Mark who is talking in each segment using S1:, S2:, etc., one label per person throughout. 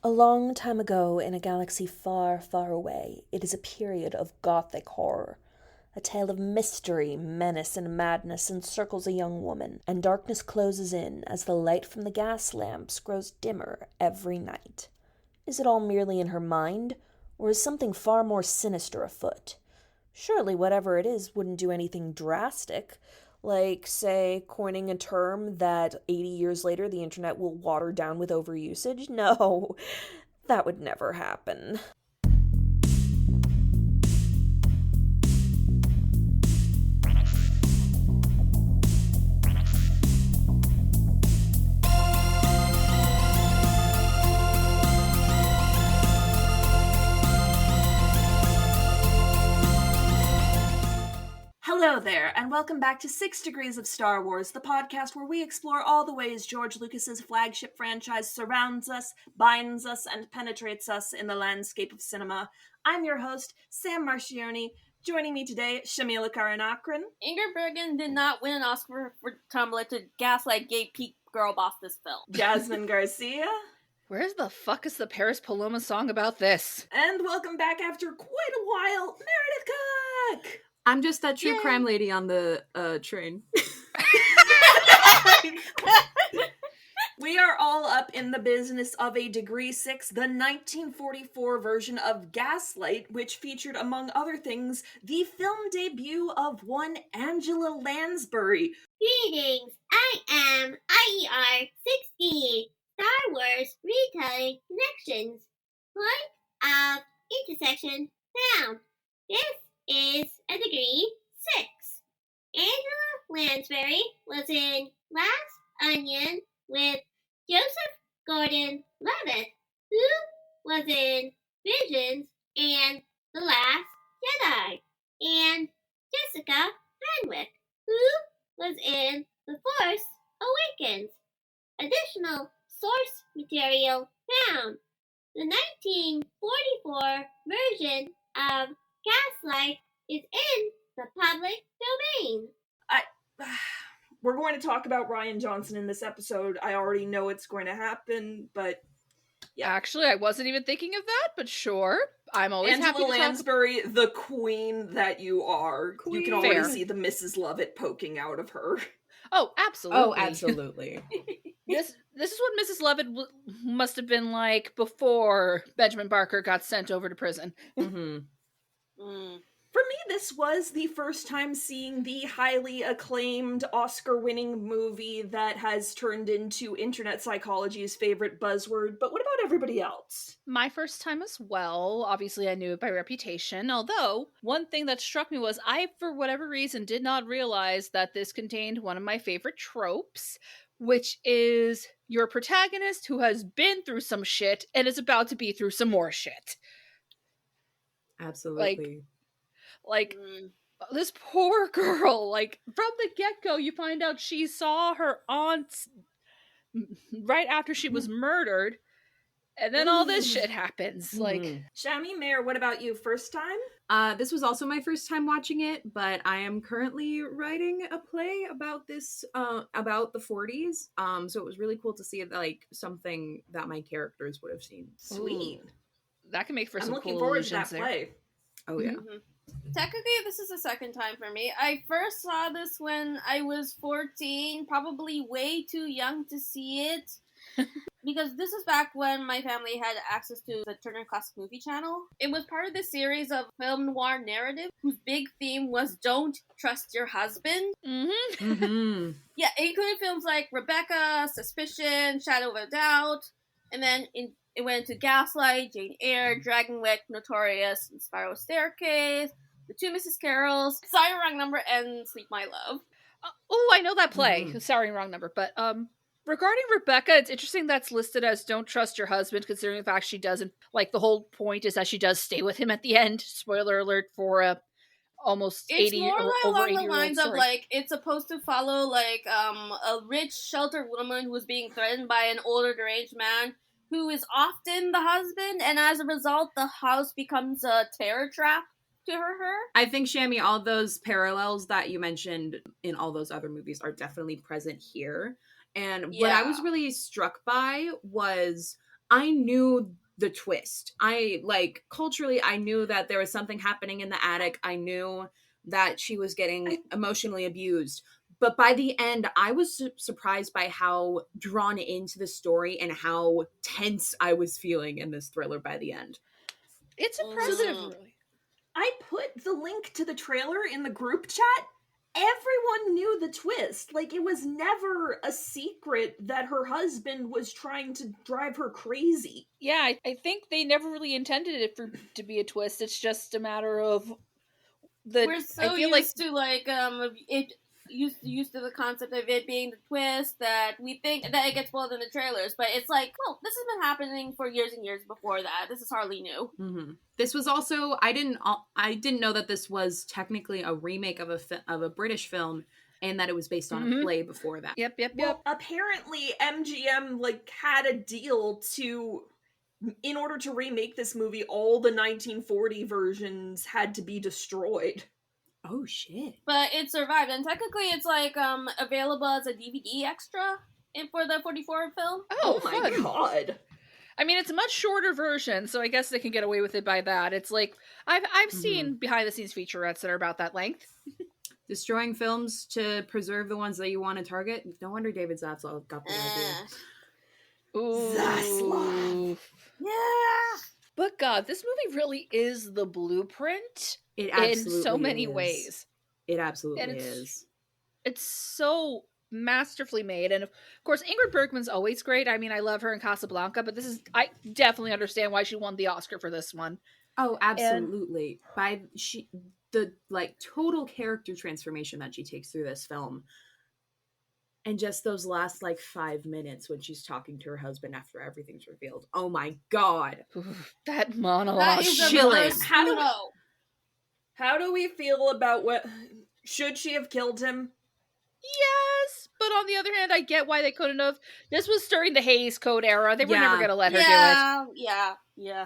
S1: A long time ago, in a galaxy far, far away, it is a period of gothic horror. A tale of mystery, menace, and madness encircles a young woman, and darkness closes in as the light from the gas lamps grows dimmer every night. Is it all merely in her mind, or is something far more sinister afoot? Surely whatever it is wouldn't do anything drastic, like, say, coining a term that 80 years later the internet will water down with overusage? No, that would never happen.
S2: Hello there, and welcome back to 6 Degrees of Star Wars, the podcast where we explore all the ways George Lucas's flagship franchise surrounds us, binds us, and penetrates us in the landscape of cinema. I'm your host, Sam Marchioni. Joining me today, Shamila Karanakran.
S3: Ingrid Bergen did not win an Oscar for Tumblr to gaslight Gatekeep Girlbosses film.
S2: Jasmine Garcia.
S4: Where the fuck is the Paris Paloma song about this?
S2: And welcome back after quite a while, Meredith Cook!
S5: I'm just that true crime lady on the train.
S2: We are all up in the business of a Degree 6, the 1944 version of Gaslight, which featured, among other things, the film debut of one Angela Lansbury.
S6: Greetings, I am IER-60, Star Wars Retelling Connections. Point of intersection found. This is a Degree 6. Angela Lansbury was in Glass Onion with Joseph Gordon-Levitt, who was in Visions and The Last Jedi, and Jessica Henwick, who was in The Force Awakens. Additional source material found. The 1944 version of Gaslight is in the public domain.
S2: We're going to talk about Rian Johnson in this episode. I already know it's going to happen, but yeah.
S4: Actually, I wasn't even thinking of that, but sure. I'm always
S2: Angela
S4: happy to
S2: Lansbury, the queen that you are.
S5: Queen.
S2: You can already
S4: Fair.
S2: see the Mrs. Lovett poking out of her.
S4: Oh, absolutely.
S5: Oh, absolutely.
S4: This is what Mrs. Levitt must have been like before Benjamin Barker got sent over to prison.
S5: Mm-hmm.
S2: For me, this was the first time seeing the highly acclaimed Oscar-winning movie that has turned into internet psychology's favorite buzzword, but what about everybody else?
S4: My first time as well. Obviously, I knew it by reputation, although one thing that struck me was I, for whatever reason, did not realize that this contained one of my favorite tropes, which is your protagonist who has been through some shit and is about to be through some more shit.
S5: Absolutely.
S4: Like, this poor girl, like, from the get-go, you find out she saw her aunt right after she was murdered, and then all this shit happens. Like,
S2: Shami, Mayor, what about you? First time?
S5: This was also my first time watching it, but I am currently writing a play about this, about the 40s. So it was really cool to see, like, something that my characters would have seen.
S2: Sweet.
S4: that can make for
S2: I'm
S4: some
S2: looking
S4: cool
S2: forward to
S4: illusions
S2: that
S4: there.
S2: play.
S5: Oh, yeah.
S3: Mm-hmm. Technically, this is the second time for me. I first saw this when I was 14, probably way too young to see it. Because this is back when my family had access to the Turner Classic Movie Channel. It was part of the series of film noir narrative whose big theme was don't trust your husband.
S4: Mm-hmm.
S5: Mm-hmm.
S3: Yeah, it included films like Rebecca, Suspicion, Shadow of a Doubt, and then it went into Gaslight, Jane Eyre, Dragonwick, Notorious, and Spiral Staircase, The Two Mrs. Carols, Sorry Wrong Number, and Sleep My Love.
S4: Oh, I know that play.
S5: Mm-hmm.
S4: Sorry, wrong number. But regarding Rebecca, it's interesting that's listed as don't trust your husband, considering the fact she doesn't, like, the whole point is that she does stay with him at the end. Spoiler alert for a almost
S3: It's
S4: 80
S3: more
S4: or
S3: like
S4: over
S3: along
S4: 80
S3: the
S4: year
S3: lines
S4: old
S3: of,
S4: story.
S3: like, it's supposed to follow, like, a rich, sheltered woman who is being threatened by an older, deranged man who is often the husband, and as a result, the house becomes a terror trap to her.
S5: I think, Shami, all those parallels that you mentioned in all those other movies are definitely present here. And what I was really struck by was I knew the twist. Culturally, I knew that there was something happening in the attic. I knew that she was getting emotionally abused. But by the end, I was surprised by how drawn into the story and how tense I was feeling in this thriller by the end.
S4: It's impressive, really.
S2: I put the link to the trailer in the group chat. Everyone knew the twist. Like, it was never a secret that her husband was trying to drive her crazy.
S4: Yeah, I think they never really intended it to be a twist. It's just a matter of
S3: we're so used to used to the concept of it being the twist that we think that it gets spoiled in the trailers, but it's like, well, this has been happening for years and years before that. This is hardly new.
S5: Mm-hmm. This was also, I didn't know that this was technically a remake of a British film, and that it was based on a play before that.
S4: Yep.
S2: Well, apparently MGM had a deal in order to remake this movie, all the 1940 versions had to be destroyed.
S5: Oh shit!
S3: But it survived, and technically, it's available as a DVD extra for the 44 film.
S2: Oh my god!
S4: I mean, it's a much shorter version, so I guess they can get away with it by that. It's like I've seen behind the scenes featurettes that are about that length.
S5: Destroying films to preserve the ones that you want to target. No wonder David Zaslav got the idea.
S4: Ooh.
S2: Zaslav.
S3: Yeah.
S4: But God, this movie really is the blueprint.
S5: It absolutely
S4: in so many
S5: is.
S4: ways.
S5: It absolutely is.
S4: It's so masterfully made. And of course, Ingrid Bergman's always great. I mean, I love her in Casablanca, but I definitely understand why she won the Oscar for this one.
S5: Oh, absolutely. The total character transformation that she takes through this film. And just those last 5 minutes when she's talking to her husband after everything's revealed. Oh my god.
S4: That monologue.
S3: That is
S5: chilling.
S2: How do we feel about should she have killed him?
S4: Yes, but on the other hand, I get why they couldn't have. This was during the Hays Code era. They were never going to let her do it.
S3: Yeah.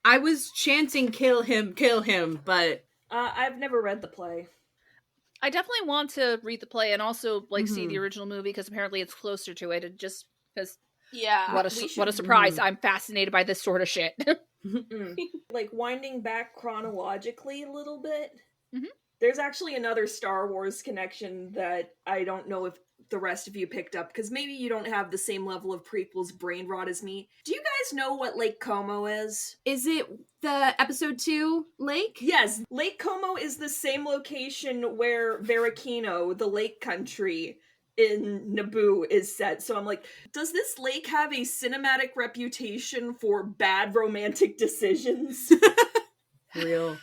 S5: I was chanting kill him, but
S2: I've never read the play.
S4: I definitely want to read the play and also see the original movie because apparently it's closer to it. Just because, what a surprise! I'm fascinated by this sort of shit.
S2: Winding back chronologically a little bit.
S4: Mm-hmm.
S2: There's actually another Star Wars connection that I don't know if the rest of you picked up because maybe you don't have the same level of prequels brain rot as me. Do you guys know what Lake Como is?
S5: Is it the episode 2 lake?
S2: Yes, Lake Como is the same location where Veracino, the lake country in Naboo, is set. So I'm like, does this lake have a cinematic reputation for bad romantic decisions?
S5: Real.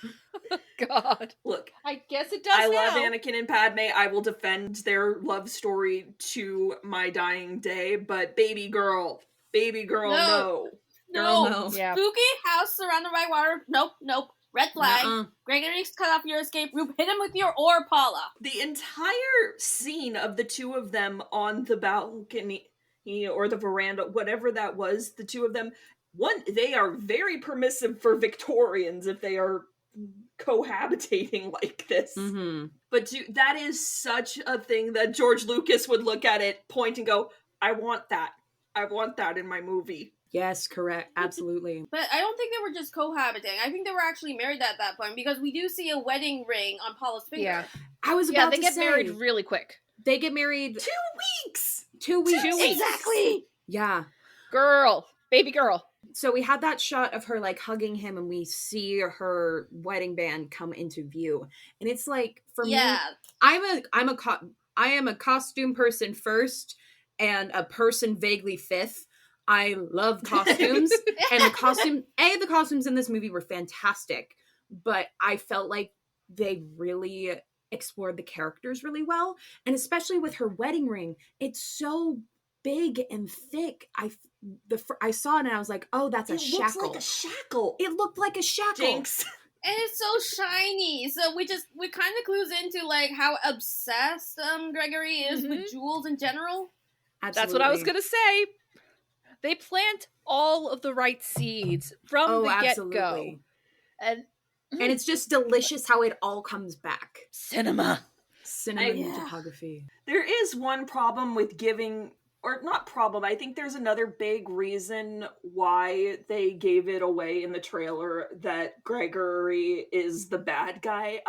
S4: God.
S2: Look,
S4: I guess it does.
S2: I love Anakin and Padme. I will defend their love story to my dying day, but baby girl, no.
S3: No. Yeah. Spooky house surrounded by water. Nope. Red flag. Gregory's cut off your escape route. Hit him with your oar, Paula.
S2: The entire scene of the two of them on the balcony or the veranda, whatever that was, the two of them, they are very permissive for Victorians if they are cohabitating like this.
S5: Mm-hmm.
S2: But that is such a thing that George Lucas would look at it, point and go, I want that in my movie.
S5: Yes, correct. Absolutely.
S3: But I don't think they were just cohabiting. I think they were actually married at that point because we do see a wedding ring on Paula's finger.
S4: Yeah.
S5: I was about to say.
S4: They get married really quick.
S5: They get married
S2: 2 weeks!
S5: 2 weeks.
S4: 2 weeks.
S3: Exactly.
S5: Yeah.
S4: Baby girl.
S5: So we had that shot of her hugging him and we see her wedding band come into view. And it's for me, I am a costume person first and a person vaguely fifth. I love costumes and the costumes in this movie were fantastic, but I felt like they really explored the characters really well. And especially with her wedding ring, it's so big and thick. I saw it and I was like, oh, that's a shackle.
S2: It looks like a shackle.
S5: It looked like a shackle.
S2: Jinx.
S3: And it's so shiny. So we kind of clues into how obsessed Gregory is with jewels in general.
S5: Absolutely.
S4: That's what I was going to say. They plant all of the right seeds from the get-go. And
S5: it's just delicious how it all comes back.
S4: Cinema
S5: Cinematography.
S2: There is one problem with giving or not problem, I think there's another big reason why they gave it away in the trailer that Gregory is the bad guy.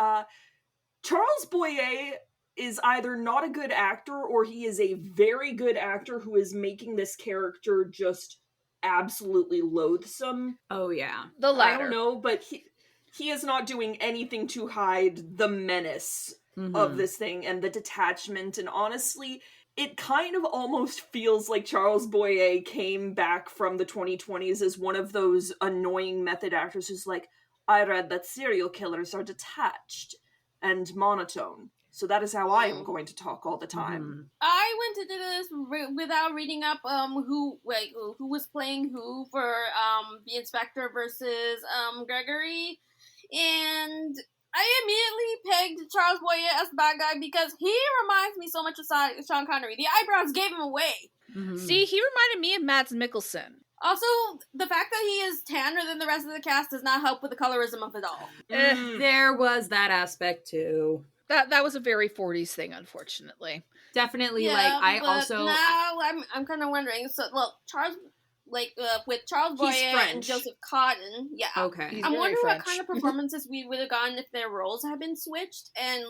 S2: Charles Boyer is either not a good actor or he is a very good actor who is making this character just absolutely loathsome.
S5: Oh yeah.
S4: The latter.
S2: I don't know, but he is not doing anything to hide the menace of this thing and the detachment, and honestly, it kind of almost feels like Charles Boyer came back from the 2020s as one of those annoying method actors who's like, I read that serial killers are detached and monotone, so that is how I am going to talk all the time.
S3: I went into this without reading up who was playing who for the inspector versus Gregory, and I immediately pegged Charles Boyer as the bad guy because he reminds me so much of Sean Connery. The eyebrows gave him away.
S4: See, he reminded me of Mads Mikkelsen.
S3: Also, the fact that he is tanner than the rest of the cast does not help with the colorism of it all.
S5: There was that aspect too.
S4: That was a very 40s thing, unfortunately.
S5: Definitely,
S3: Yeah,
S5: I
S3: but
S5: also...
S3: now I'm kind of wondering, so, well, Charles... with Charles Boyer and Joseph Cotton, yeah.
S5: Okay.
S4: He's
S3: I'm
S4: very
S3: wondering
S4: French.
S3: what kind of performances we would have gotten if their roles had been switched. And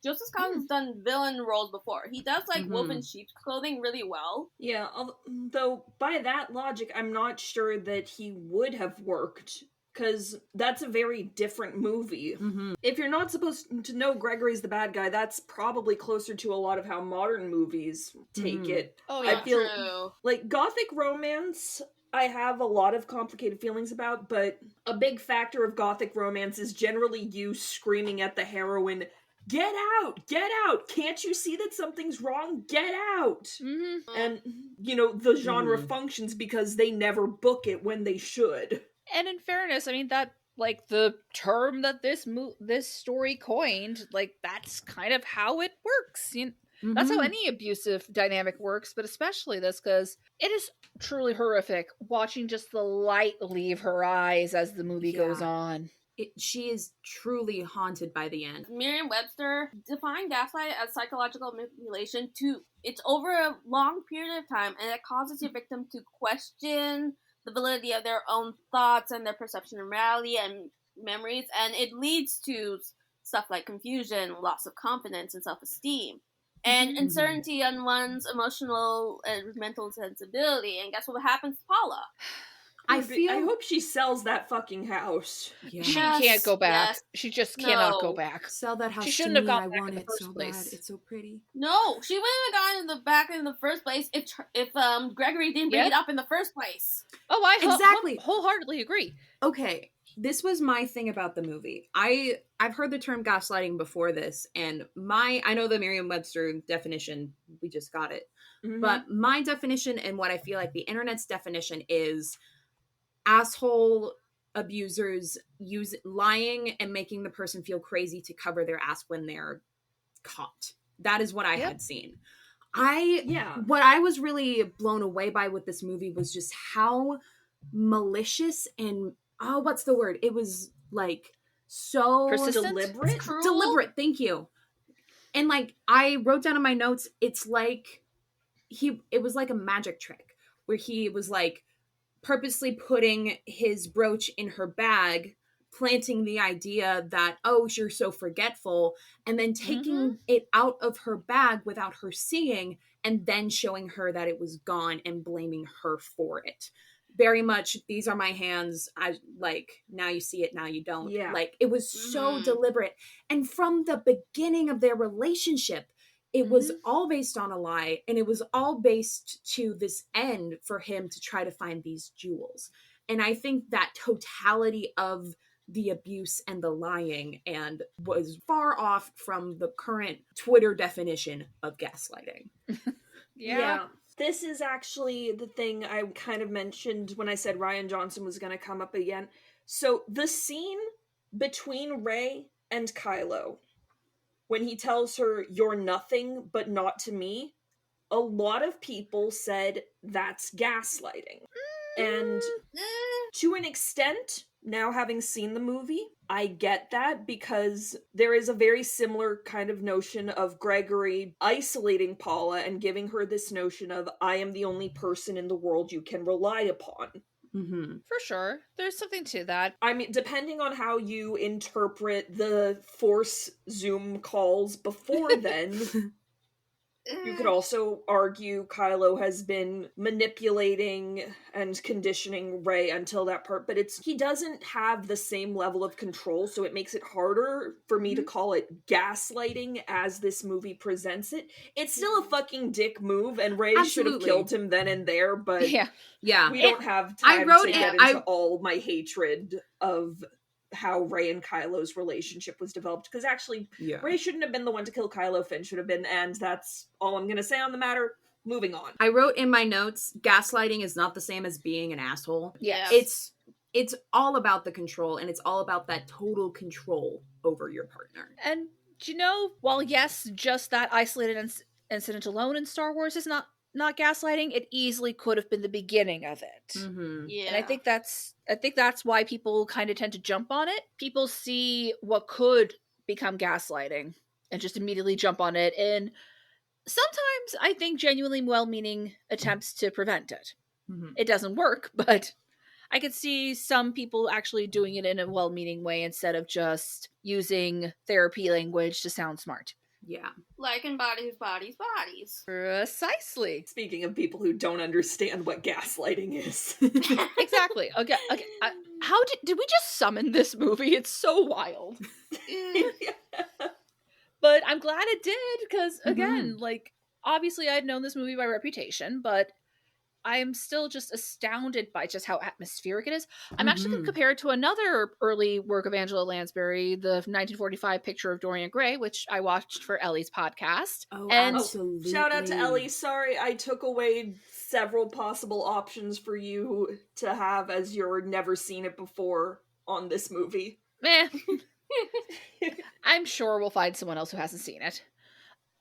S3: Joseph Cotton's done villain roles before. He does wolf in sheep's clothing really well.
S2: Yeah, although by that logic, I'm not sure that he would have worked, because that's a very different movie. If you're not supposed to know Gregory's the bad guy, that's probably closer to a lot of how modern movies take it.
S3: Oh yeah,
S2: I feel
S3: true.
S2: like gothic romance, I have a lot of complicated feelings about, but a big factor of gothic romance is generally you screaming at the heroine, get out! Get out! Can't you see that something's wrong? Get out! And, the genre functions because they never book it when they should.
S4: And in fairness, I mean, that, the term that this story coined, that's kind of how it works. That's how any abusive dynamic works, but especially this, because it is truly horrific watching just the light leave her eyes as the movie goes on.
S5: She is truly haunted by the end.
S3: Merriam-Webster defined gaslight as psychological manipulation it's over a long period of time, and it causes your victim to question the validity of their own thoughts and their perception of reality and memories, and it leads to stuff like confusion, loss of confidence, and self-esteem, and uncertainty on one's emotional and mental sensibility. And guess what happens to Paula?
S2: I hope she sells that fucking house.
S5: Yeah.
S4: She can't go back.
S3: Yes.
S4: She just cannot go back.
S5: Sell that house.
S4: She shouldn't
S5: to
S4: have
S5: me.
S4: gone
S5: I
S4: back
S5: want
S4: in the
S5: it
S4: first
S5: so
S4: place.
S5: bad. It's so pretty.
S3: No, she wouldn't have gotten back in the first place if Gregory didn't bring it up in the first place.
S4: Oh, I
S5: exactly
S4: wholeheartedly agree.
S5: Okay, this was my thing about the movie. I've heard the term gaslighting before this, and I know the Merriam-Webster definition, we just got it. But my definition and what I feel like the internet's definition is asshole abusers use lying and making the person feel crazy to cover their ass when they're caught. That is what I had seen. What I was really blown away by with this movie was just how malicious and what's the word? It was so
S4: persistent?
S5: Deliberate, thank you. And I wrote down in my notes, it's it was like a magic trick where he was purposely putting his brooch in her bag, planting the idea that, oh, you're so forgetful, and then taking it out of her bag without her seeing, and then showing her that it was gone and blaming her for it. Very much, these are my hands, now you see it, now you don't.
S2: Yeah.
S5: It was so deliberate. And from the beginning of their relationship, it was all based on a lie, and it was all based to this end for him to try to find these jewels. And I think that totality of the abuse and the lying and was far off from the current Twitter definition of gaslighting.
S2: Yeah. This is actually the thing I kind of mentioned when I said Rian Johnson was going to come up again. So the scene between Ray and Kylo, when he tells her, you're nothing but not to me, a lot of people said that's gaslighting. And to an extent, Now, having seen the movie, I get that because there is a very similar kind of notion of Gregory isolating Paula and giving her this notion of, I am the only person in the world you can rely upon.
S5: Mm-hmm.
S4: For sure. There's something to that.
S2: I mean, depending on how you interpret the force Zoom calls before then, you could also argue Kylo has been manipulating and conditioning Rey until that part, but he doesn't have the same level of control, so it makes it harder for me to call it gaslighting as this movie presents it. It's still a fucking dick move, and Rey should have killed him then and there, but
S4: yeah.
S2: we don't have time to get into all my hatred of how Rey and Kylo's relationship was developed, because actually Rey shouldn't have been the one to kill Kylo, Finn should have been, and that's all I'm gonna say on the matter. Moving on.
S5: I wrote in my notes, gaslighting is not the same as being an asshole.
S4: Yes.
S5: It's all about the control, and it's all about that total control over your partner.
S4: And, while yes, just that isolated incident alone in Star Wars is not gaslighting, it easily could have been the beginning of it.
S5: Mm-hmm.
S3: Yeah.
S4: And I think that's why people kind of tend to jump on it. People see what could become gaslighting and just immediately jump on it, and sometimes I think genuinely well-meaning attempts to prevent it.
S5: Mm-hmm.
S4: It doesn't work, but I could see some people actually doing it in a well-meaning way instead of just using therapy language to sound smart.
S5: Yeah.
S3: Like in Bodies.
S4: Precisely.
S2: Speaking of people who don't understand what gaslighting is.
S4: Exactly. Okay. How did we just summon this movie? It's so wild. But I'm glad it did, because again, obviously I'd known this movie by reputation, but I am still just astounded by just how atmospheric it is. I'm actually going to compare it to another early work of Angela Lansbury, the 1945 Picture of Dorian Gray, which I watched for Ellie's podcast.
S5: Oh,
S4: and
S5: absolutely.
S2: Shout out to Ellie. Sorry, I took away several possible options for you to have as you're never seen it before on this movie.
S4: I'm sure we'll find someone else who hasn't seen it.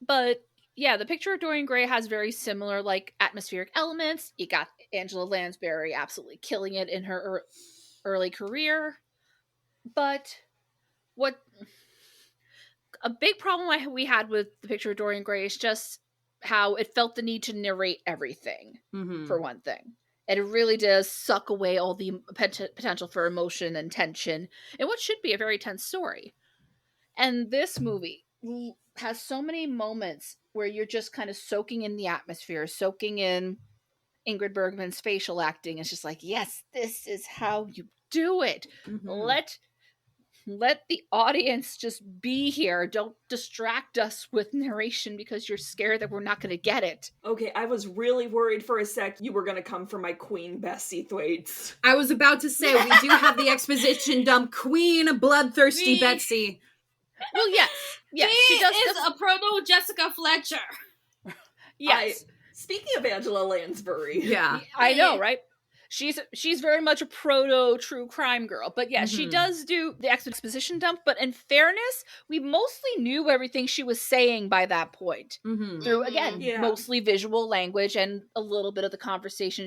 S4: But yeah, the Picture of Dorian Gray has very similar atmospheric elements. You got Angela Lansbury absolutely killing it in her early career. But a big problem we had with the Picture of Dorian Gray is just how it felt the need to narrate everything, for one thing. And it really does suck away all the potential for emotion and tension in what should be a very tense story. And this movie has so many moments where you're just kind of soaking in the atmosphere, soaking in Ingrid Bergman's facial acting. It's just like, yes, this is how you do it. Let the audience just be here. Don't distract us with narration because you're scared that we're not going to get it.
S2: Okay, I was really worried for a sec you were going to come for my Queen Bessie thwaites.
S5: I was about to say, we do have the exposition dump Queen Bloodthirsty Betsy.
S4: Well, yes.
S3: She is a proto Jessica Fletcher.
S4: Yes.
S2: Speaking of Angela Lansbury.
S5: Yeah.
S4: I know, right? She's very much a proto true crime girl. But yeah, she does do the exposition dump, but in fairness, we mostly knew everything she was saying by that point. Through, again, mostly visual language and a little bit of the conversation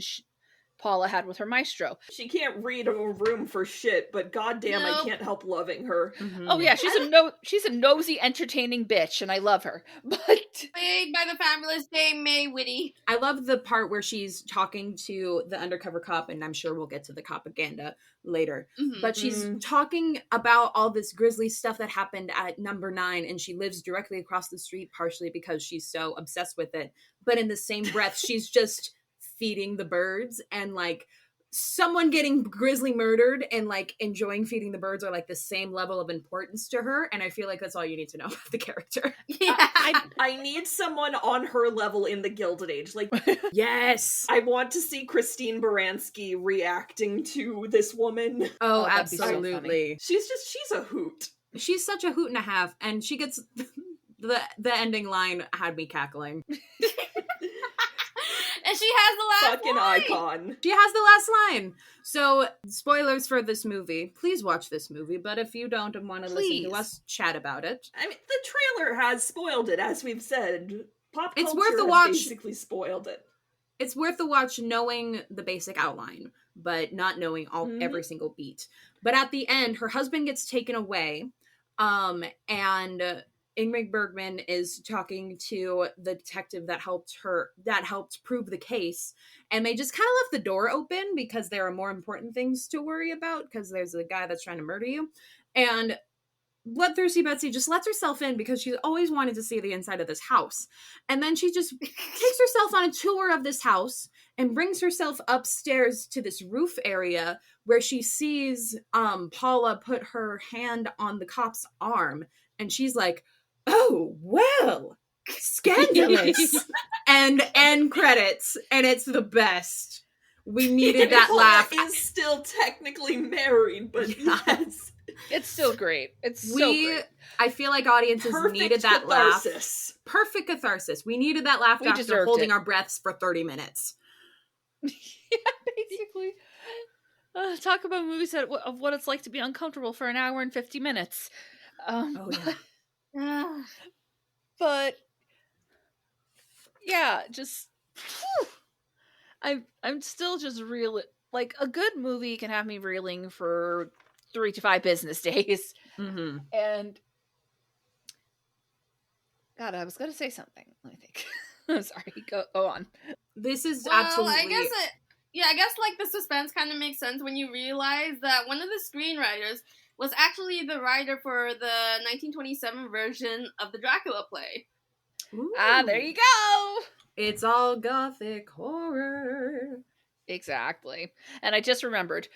S4: Paula had with her maestro.
S2: She can't read a room for shit, but goddamn, I can't help loving her.
S4: Oh yeah, she's a nosy, entertaining bitch, and I love her. But
S3: played by the fabulous Dame Mae Whitty.
S5: I love the part where she's talking to the undercover cop, and I'm sure we'll get to the propaganda later. But she's talking about all this grisly stuff that happened at number 9, and she lives directly across the street, partially because she's so obsessed with it. But in the same breath, she's just feeding the birds, and someone getting grisly murdered and enjoying feeding the birds are the same level of importance to her, and I feel like that's all you need to know about the character.
S2: I need someone on her level in the Gilded Age.
S5: Yes,
S2: I want to see Christine Baranski reacting to this woman.
S5: Oh, absolutely.
S2: So she's a hoot.
S5: She's such a hoot and a half, and she gets the ending line had me cackling.
S3: And she has the last
S2: fucking
S3: line.
S2: Icon.
S5: She has the last line. So, spoilers for this movie. Please watch this movie, but if you don't and want to listen to us chat about it.
S2: I mean, the trailer has spoiled it, as we've said. Pop culture
S5: it's worth the
S2: has
S5: watch.
S2: Basically spoiled it.
S5: It's worth the watch knowing the basic outline. but not knowing every single beat. But at the end, her husband gets taken away, and Ingrid Bergman is talking to the detective that helped prove the case, and they just kind of left the door open because there are more important things to worry about because there's a guy that's trying to murder you. And Bloodthirsty Betsy just lets herself in because she's always wanted to see the inside of this house. And then she just takes herself on a tour of this house and brings herself upstairs to this roof area where she sees Paula put her hand on the cop's arm. And she's like, oh, well, scandalous. And end credits. And it's the best. We needed that
S2: Paula
S5: laugh.
S2: Is still technically married, but yes.
S4: It's still great. It's so great.
S5: I feel like audiences needed that
S2: catharsis.
S5: Laugh. Perfect catharsis. We needed that laugh after holding our breaths for 30 minutes.
S4: Yeah, basically. Talk about movies of what it's like to be uncomfortable for an hour and 50 minutes. But yeah, just I'm still just real. Like, a good movie can have me reeling for 3 to 5 business days.
S5: Mm-hmm.
S4: And God, I was going to say something. Let me think. I'm sorry. Go on.
S5: This is absolutely.
S3: I guess like the suspense kind of makes sense when you realize that one of the screenwriters was actually the writer for the 1927 version of the Dracula play.
S5: Ooh.
S4: There you go.
S5: It's all gothic horror.
S4: Exactly. And I just remembered,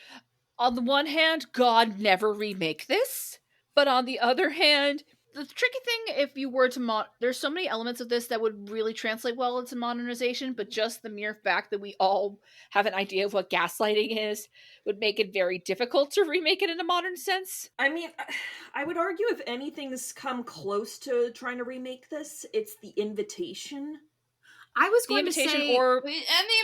S4: on the one hand, God, never remake this. But on the other hand, the tricky thing, if you were to there's so many elements of this that would really translate well into modernization, but just the mere fact that we all have an idea of what gaslighting is would make it very difficult to remake it in a modern sense.
S2: I mean, I would argue if anything's come close to trying to remake this, it's The Invitation.
S5: I was going to say,
S3: and The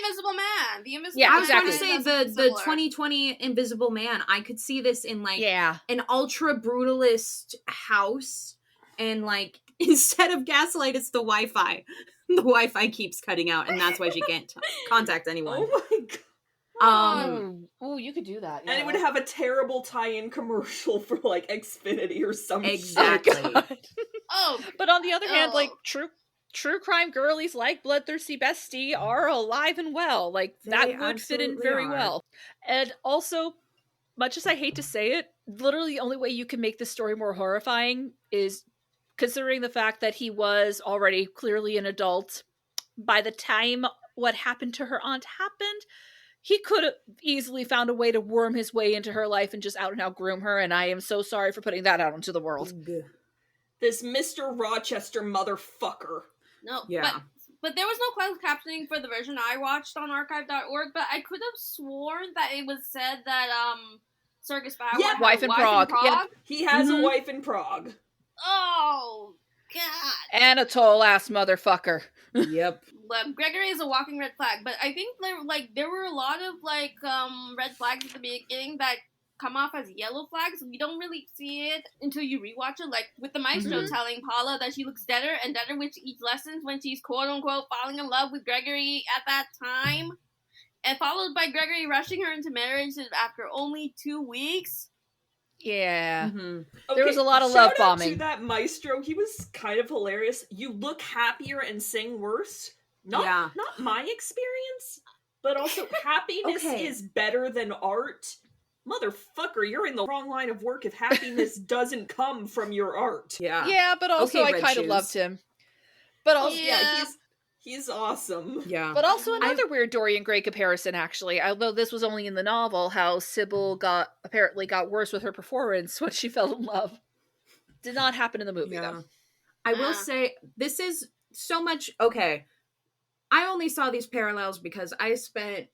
S3: Invisible Man. The Invisible
S4: Man.
S5: I was going to say the 2020 Invisible Man. I could see this in like an ultra brutalist house, and like instead of gaslight, it's the Wi-Fi. The Wi-Fi keeps cutting out, and that's why she can't contact anyone.
S2: Oh my
S5: god.
S4: Oh, you could do that. Yeah.
S2: And it would have a terrible tie-in commercial for like Xfinity or something.
S5: Exactly.
S4: But on the other hand, like true crime girlies like Bloodthirsty Bestie are alive and well. Like, that would fit in very well. And also, much as I hate to say it, literally the only way you can make this story more horrifying is considering the fact that he was already clearly an adult by the time what happened to her aunt happened. He could have easily found a way to worm his way into her life and just out and out groom her, and I am so sorry for putting that out into the world.
S2: This Mr. Rochester motherfucker.
S3: No,
S5: yeah.
S3: But there was no closed captioning for the version I watched on archive.org, but I could have sworn that it was said that Sergei Spyware had
S4: wife in Prague. Yep.
S2: He has a wife in Prague.
S3: Oh, God.
S4: Anatole ass motherfucker.
S5: Yep.
S3: Gregory is a walking red flag, but I think there were a lot of red flags at the beginning that come off as yellow flags. We don't really see it until you rewatch it, like with the maestro telling Paula that she looks deader and deader with each lesson when she's quote-unquote falling in love with Gregory at that time, and followed by Gregory rushing her into marriage after only 2 weeks.
S4: Yeah.
S5: Mm-hmm.
S4: There was a lot of love bombing.
S2: Shout out to that maestro. He was kind of hilarious. You look happier and sing worse. Not my experience, but also happiness is better than art. Motherfucker, you're in the wrong line of work if happiness doesn't come from your art.
S4: Yeah, but also I kind of loved him. But also,
S2: he's awesome.
S5: Yeah.
S4: But also another weird Dorian Gray comparison, actually. Although this was only in the novel, how Sybil apparently got worse with her performance when she fell in love. Did not happen in the movie, though.
S5: I will say, this is so much... Okay, I only saw these parallels because I spent,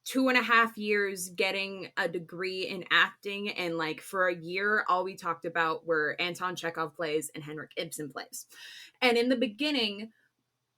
S5: 2.5 years getting a degree in acting, and for a year all we talked about were Anton Chekhov plays and Henrik Ibsen plays. And in the beginning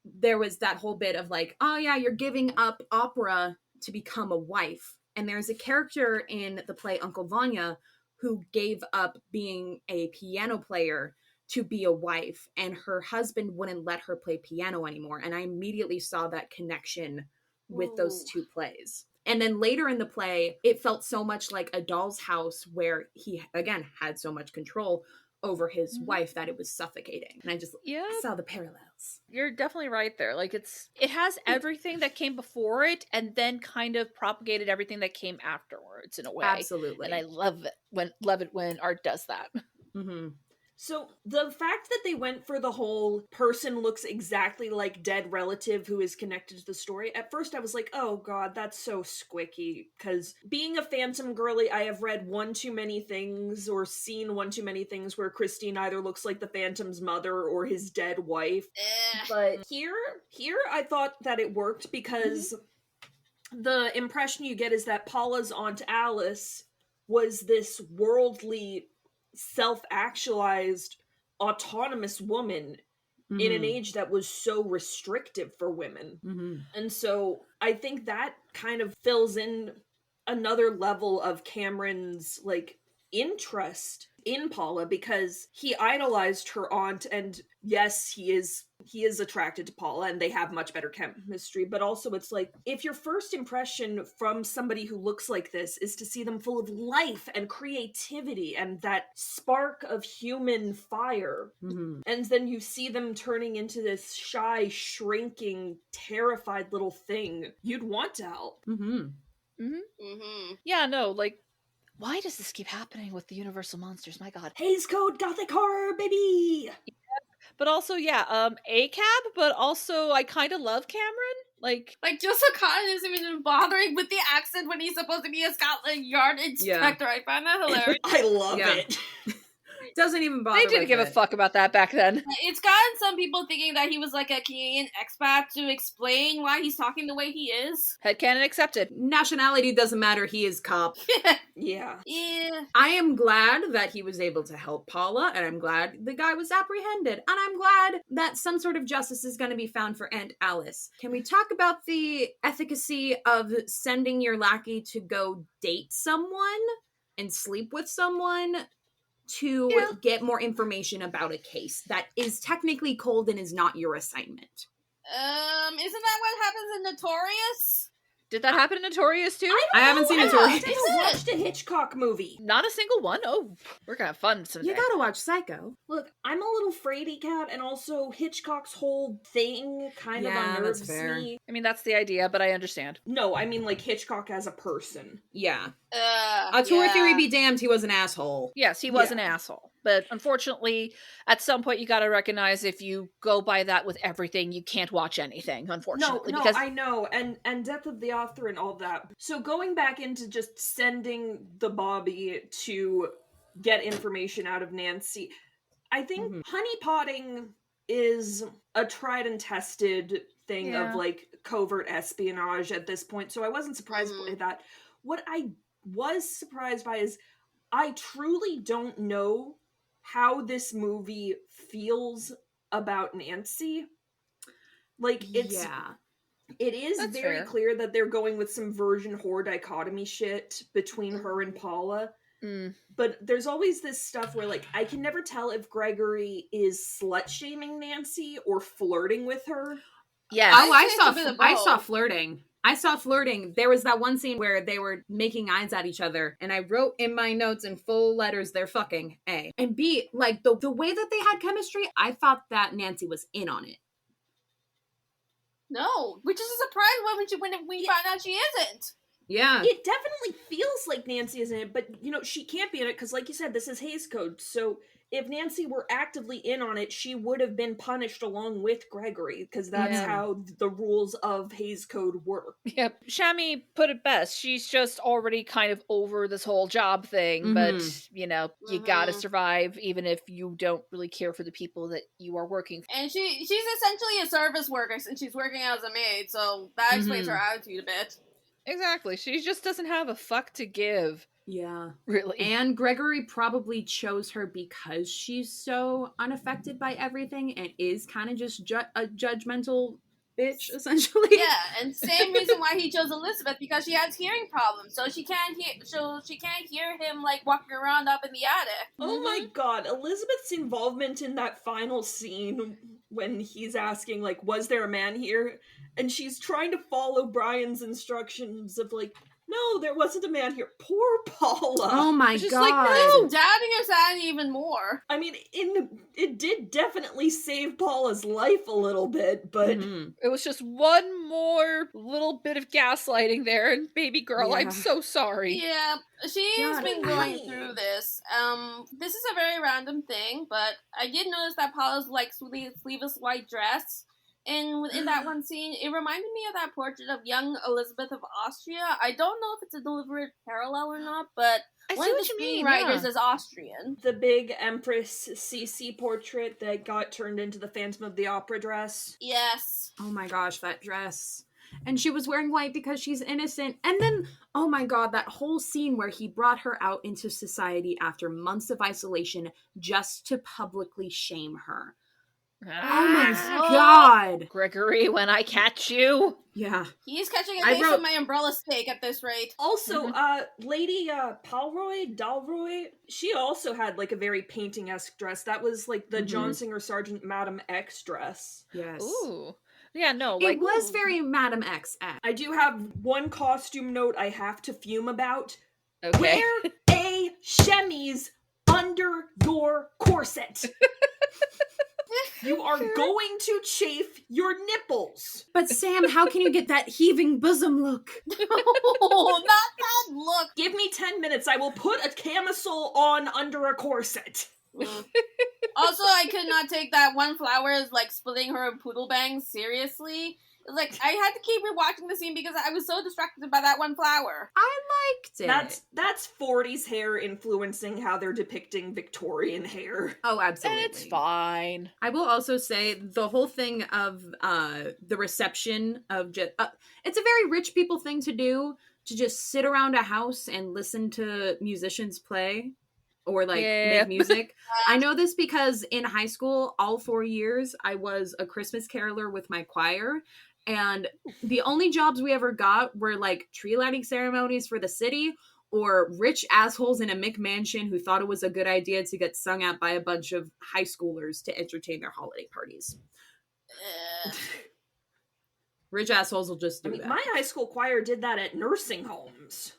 S5: there was that whole bit of oh yeah, you're giving up opera to become a wife, and there's a character in the play Uncle Vanya who gave up being a piano player to be a wife, and her husband wouldn't let her play piano anymore, and I immediately saw that connection with those two plays. And then later in the play, it felt so much like a doll's house where he, again, had so much control over his wife that it was suffocating. And I saw the parallels.
S4: You're definitely right there. Like, it has everything that came before it and then kind of propagated everything that came afterwards in a way.
S5: Absolutely.
S4: And I love it when art does that.
S5: Mm-hmm.
S2: So the fact that they went for the whole person looks exactly like dead relative who is connected to the story, at first I was like, oh god, that's so squicky, because being a Phantom girly, I have read one too many things or seen one too many things where Christine either looks like the Phantom's mother or his dead wife. But here I thought that it worked because the impression you get is that Paula's Aunt Alice was this worldly, self-actualized, autonomous woman in an age that was so restrictive for women. And so I think that kind of fills in another level of Cameron's like interest in Paula, because he idolized her aunt, and yes, he is attracted to Paula and they have much better chemistry, but also it's like, if your first impression from somebody who looks like this is to see them full of life and creativity and that spark of human fire, and then you see them turning into this shy, shrinking, terrified little thing, you'd want to help.
S4: Yeah, no, like, why does this keep happening with the Universal Monsters? My god.
S2: Hays Code Gothic Horror, baby!
S4: But also, ACAB, but also I kind of love Cameron. Like
S3: Joseph Cotton isn't even bothering with the accent when he's supposed to be a Scotland Yard inspector. I find that hilarious.
S2: I love it.
S5: Doesn't even bother.
S4: They didn't give a fuck about that back then.
S3: It's gotten some people thinking that he was like a Canadian expat to explain why he's talking the way he is.
S4: Headcanon accepted.
S5: Nationality doesn't matter, he is cop.
S2: Yeah.
S5: I am glad that he was able to help Paula, and I'm glad the guy was apprehended, and I'm glad that some sort of justice is going to be found for Aunt Alice. Can we talk about the efficacy of sending your lackey to go date someone and sleep with someone to get more information about a case that is technically cold and is not your assignment?
S3: Isn't that what happens in Notorious?
S4: Did that happen in Notorious too?
S5: I haven't seen Notorious.
S2: I never watched a Hitchcock movie.
S4: Not a single one? Oh, we're gonna have fun someday.
S5: You gotta watch Psycho.
S2: Look, I'm a little fraidy cat, and also Hitchcock's whole thing kind of unnerves me.
S4: I mean, that's the idea, but I understand.
S2: No, I mean like Hitchcock as a person.
S5: Yeah. A tour theory be damned, he was an asshole.
S4: Yes, he was an asshole. But unfortunately, at some point you gotta recognize if you go by that with everything, you can't watch anything, unfortunately.
S2: No,
S4: because
S2: I know, and Death of the Author and all that. So going back into just sending the Bobby to get information out of Nancy, I think honeypotting is a tried and tested thing of like covert espionage at this point, so I wasn't surprised by that. What I was surprised by is I truly don't know how this movie feels about Nancy. Like, it is
S4: That's
S2: very
S4: fair.
S2: clear that they're going with some virgin whore dichotomy shit between her and Paula. But there's always this stuff where, like, I can never tell if Gregory is slut-shaming Nancy or flirting with her.
S4: Yeah.
S5: Oh, I saw flirting. I saw flirting. There was that one scene where they were making eyes at each other, and I wrote in my notes in full letters, they're fucking, A. And B, like, the way that they had chemistry, I thought that Nancy was in on it.
S3: No, which is a surprise when we find out she isn't.
S5: Yeah.
S2: It definitely feels like Nancy is in it, but, you know, she can't be in it, because, like you said, this is Hays Code, so if Nancy were actively in on it, she would have been punished along with Gregory, because that's how the rules of Hays Code work.
S4: Yep. Shami put it best. She's just already kind of over this whole job thing, but, you know, you gotta survive even if you don't really care for the people that you are working for.
S3: And she's essentially a service worker since she's working as a maid, so that explains her attitude a bit.
S4: Exactly. She just doesn't have a fuck to give.
S5: Yeah.
S4: Really.
S5: And Gregory probably chose her because she's so unaffected by everything and is kind of just a judgmental bitch, essentially.
S3: Yeah, and same reason why he chose Elizabeth, because she has hearing problems, so she can't hear him like walking around up in the attic.
S2: Oh my god, Elizabeth's involvement in that final scene when he's asking, like, was there a man here? And she's trying to follow Brian's instructions of, like, no, there wasn't a man here. Poor Paula.
S5: Oh my
S4: Just
S5: god.
S4: like,
S3: No, doubting her sanity even more.
S2: I mean, it did definitely save Paula's life a little bit, but
S4: it was just one more little bit of gaslighting there, and baby girl,
S5: Yeah.
S4: I'm so sorry.
S3: Yeah, she's
S2: God,
S3: been going
S2: honey.
S3: through this. This is a very random thing, but I did notice that Paula's like sleeveless white dress. And in that one scene, it reminded me of that portrait of young Elizabeth of Austria. I don't know if it's a deliberate parallel or not, but one of the screenwriters is Austrian.
S2: the big Empress Sisi portrait that got turned into the Phantom of the Opera dress.
S3: Yes.
S5: Oh my gosh, that dress. And she was wearing white because she's innocent. And then, oh my god, that whole scene where he brought her out into society after months of isolation just to publicly shame her. Oh my god.
S4: Gregory, when I catch you.
S5: Yeah.
S3: He's catching a case of my umbrella steak at this rate.
S2: Also, Lady Dalroy, she also had like a very painting-esque dress. That was like the John Singer Sargent Madam X dress.
S5: Yes.
S4: Ooh. Yeah, no,
S5: It was very Madam X.
S2: I do have one costume note I have to fume about.
S4: Okay.
S2: Wear a chemise under your corset. You are going to chafe your nipples.
S5: But Sam, how can you get that heaving bosom look?
S3: Oh, not that look.
S2: Give me 10 minutes. I will put a camisole on under a corset.
S3: Also, I could not take that one flower as like splitting her poodle bangs seriously. Like, I had to keep rewatching the scene because I was so distracted by that one flower.
S5: I liked it.
S2: That's 40s hair influencing how they're depicting Victorian hair.
S5: Oh, absolutely.
S4: It's fine.
S5: I will also say the whole thing of the reception of just it's a very rich people thing to do, to just sit around a house and listen to musicians play or like make music. I know this because in high school, all 4 years, I was a Christmas caroler with my choir. And the only jobs we ever got were like tree lighting ceremonies for the city or rich assholes in a McMansion who thought it was a good idea to get sung at by a bunch of high schoolers to entertain their holiday parties. Rich assholes will just do that.
S2: My high school choir did that at nursing homes.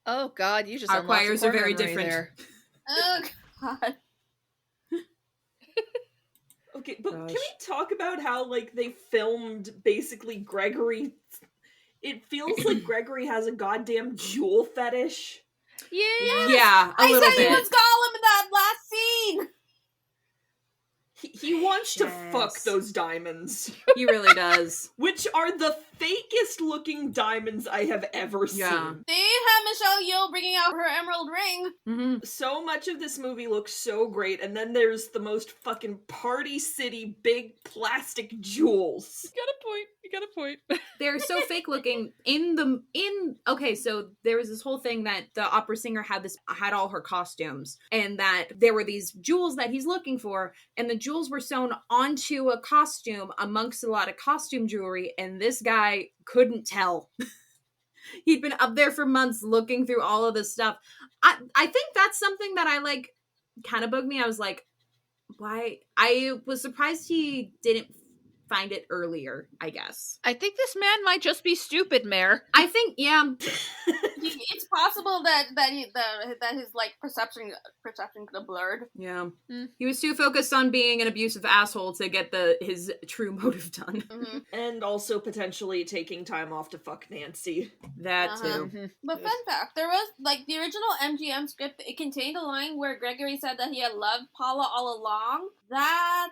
S4: Oh god, you just
S5: Our
S4: unlocked
S5: choirs
S4: a
S5: are very
S4: memory
S5: different.
S4: there.
S3: Oh, God.
S2: Okay, but
S5: Gosh.
S2: can we talk about how, like, they filmed basically Gregory? It feels like Gregory has a goddamn jewel fetish.
S5: Yeah, a
S3: I
S5: little
S3: said
S5: bit.
S3: he was Gollum in that last scene.
S2: He wants to fuck those diamonds.
S5: He really does.
S2: Which are the fakest looking diamonds I have ever seen.
S3: They have Michelle Yeoh bringing out her emerald ring.
S5: Mm-hmm.
S2: So much of this movie looks so great, and then there's the most fucking Party City big plastic jewels.
S4: You got a point.
S5: They're so fake looking. Okay, so there was this whole thing that the opera singer had all her costumes, and that there were these jewels that he's looking for, and the jewels were sewn onto a costume amongst a lot of costume jewelry, and this guy couldn't tell. He'd been up there for months looking through all of this stuff. I think that's something that I like kind of bugged me. I was like, why? I was surprised he didn't find it earlier, I guess.
S4: I think this man might just be stupid, Mare.
S5: I think, yeah.
S3: It's possible that his like perception could have blurred.
S5: Yeah. He was too focused on being an abusive asshole to get his true motive done.
S3: Mm-hmm.
S2: And also potentially taking time off to fuck Nancy.
S5: That too.
S3: But fun fact, there was like the original MGM script. It contained a line where Gregory said that he had loved Paula all along. That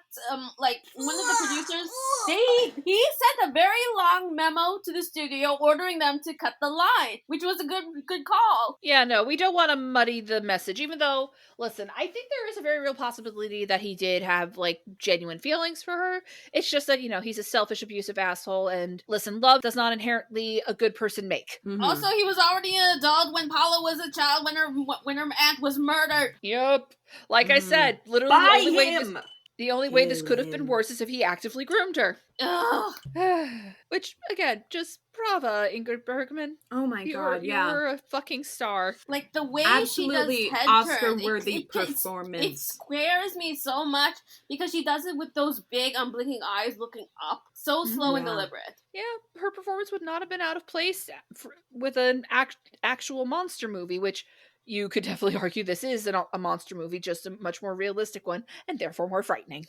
S3: like one of the producers, he sent a very long memo to the studio ordering them to cut the line, which was a good call.
S4: Yeah, no, we don't want to muddy the message, even though, listen, I think there is a very real possibility that he did have, like, genuine feelings for her. It's just that, he's a selfish, abusive asshole, and listen, love does not inherently a good person make.
S5: Mm-hmm.
S3: Also, he was already an adult when Paula was a child, when her aunt was murdered.
S4: Yep. Like I said, literally
S2: By
S4: the only way
S2: him!
S4: The only way this could have been worse is if he actively groomed her.
S3: Ugh.
S4: Which, again, just brava, Ingrid Bergman.
S5: Oh my god, yeah.
S4: You're a fucking star.
S3: Like, the way
S5: Absolutely
S3: she does head
S5: Oscar-worthy
S3: turns,
S5: performance.
S3: It scares me so much because she does it with those big, unblinking eyes looking up. So slow and deliberate.
S4: Yeah, her performance would not have been out of place with an actual monster movie, which you could definitely argue this is a monster movie, just a much more realistic one, and therefore more frightening.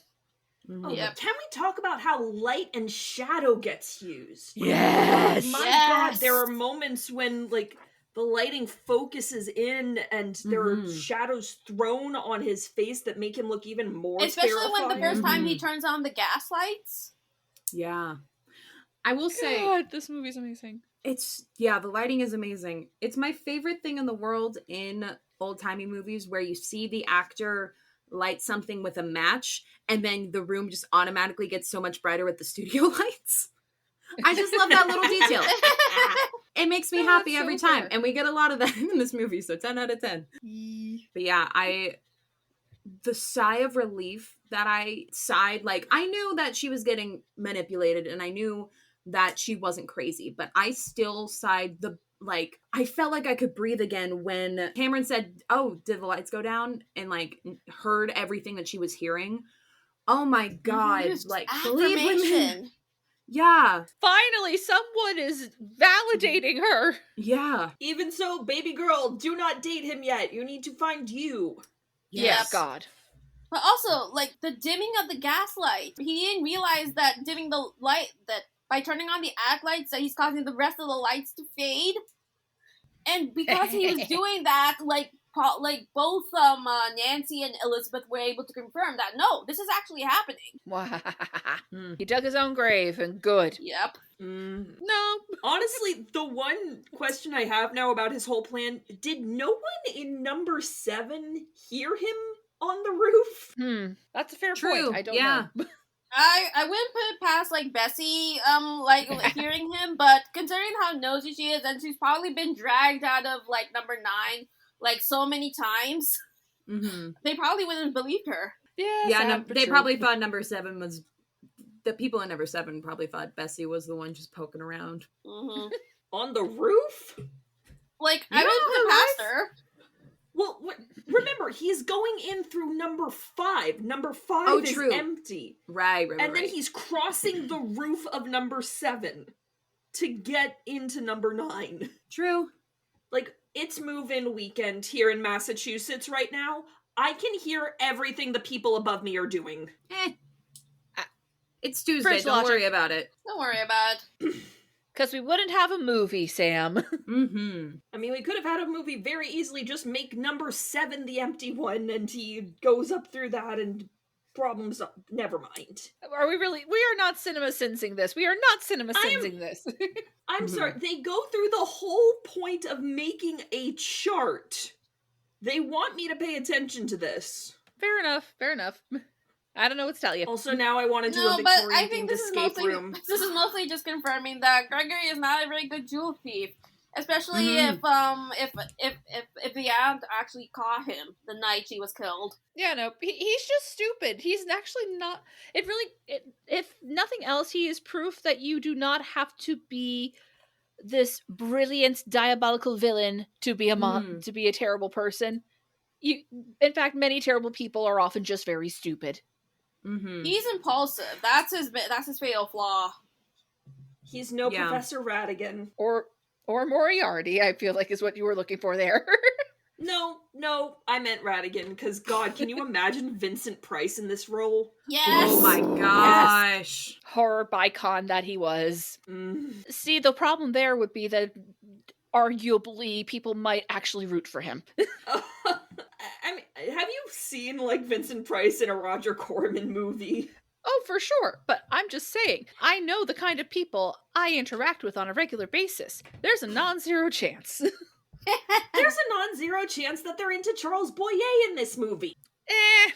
S2: Oh, yep. Can we talk about how light and shadow gets used?
S4: Yes!
S2: My god, there are moments when, like, the lighting focuses in and there are shadows thrown on his face that make him look even more
S3: Especially when the first time he turns on the gaslights.
S5: Yeah. I will say...
S4: God, this movie's amazing.
S5: The lighting is amazing. It's my favorite thing in the world in old-timey movies where you see the actor light something with a match and then the room just automatically gets so much brighter with the studio lights. I just love that little detail. It makes me happy every time. Fair. And we get a lot of that in this movie, so 10 out of 10. But yeah, the sigh of relief that I sighed, like, I knew that she was getting manipulated and I knew that she wasn't crazy, but I still sighed I felt like I could breathe again when Cameron said, "Oh, did the lights go down?" and like heard everything that she was hearing. Oh my god, like, believe women. Yeah.
S4: Finally, someone is validating her.
S5: Yeah.
S2: Even so, baby girl, do not date him yet. You need to find you.
S4: Yes, God.
S3: But also, like, the dimming of the gaslight. He didn't realize that dimming the light, that by turning on the ACT lights, that he's causing the rest of the lights to fade. And because he was doing that, like both Nancy and Elizabeth were able to confirm that, no, this is actually happening.
S4: He dug his own grave, and good.
S3: Yep.
S2: No. Honestly, the one question I have now about his whole plan, did no one in number 7 hear him on the roof?
S4: That's a fair point. I don't know.
S3: I wouldn't put it past, like, Bessie, hearing him, but considering how nosy she is, and she's probably been dragged out of, like, number 9, like, so many times, they probably wouldn't have believed her.
S5: They probably thought number 7 was... The people in number 7 probably thought Bessie was the one just poking around.
S2: On the roof?
S3: Like, I wouldn't put it past her.
S2: Well, remember, he's going in through number 5. Number 5 is empty.
S5: Right.
S2: And then he's crossing the roof of number 7 to get into number 9.
S5: True.
S2: Like, it's move-in weekend here in Massachusetts right now. I can hear everything the people above me are doing.
S5: It's Tuesday, don't worry about it.
S3: Don't worry about it.
S4: Because we wouldn't have a movie, Sam.
S2: I mean, we could have had a movie very easily just make number 7 the empty one, and he goes up through that, and problems... Never mind.
S4: Are we really... We are not cinema sensing this. We are not cinema sensing this.
S2: I'm sorry. They go through the whole point of making a chart. They want me to pay attention to this.
S4: Fair enough. I don't know what to tell you.
S2: Also, now I want to do a Victorian escape room.
S3: This is mostly just confirming that Gregory is not a very good jewel thief, especially if the aunt actually caught him the night she was killed.
S4: Yeah, no, he's just stupid. He's actually not. If nothing else, he is proof that you do not have to be this brilliant, diabolical villain to be to be a terrible person. In fact, many terrible people are often just very stupid.
S3: He's impulsive. That's his fatal flaw.
S2: He's no Professor Ratigan.
S4: Or Moriarty, I feel like is what you were looking for there.
S2: No, I meant Ratigan, because God, can you imagine Vincent Price in this role?
S3: Yes!
S5: Oh my gosh.
S4: Yes. Horror bicon that he was. See, the problem there would be that arguably people might actually root for him.
S2: I mean, have you seen, like, Vincent Price in a Roger Corman movie?
S4: Oh, for sure. But I'm just saying, I know the kind of people I interact with on a regular basis. There's a non-zero chance.
S2: There's a non-zero chance that they're into Charles Boyer in this movie.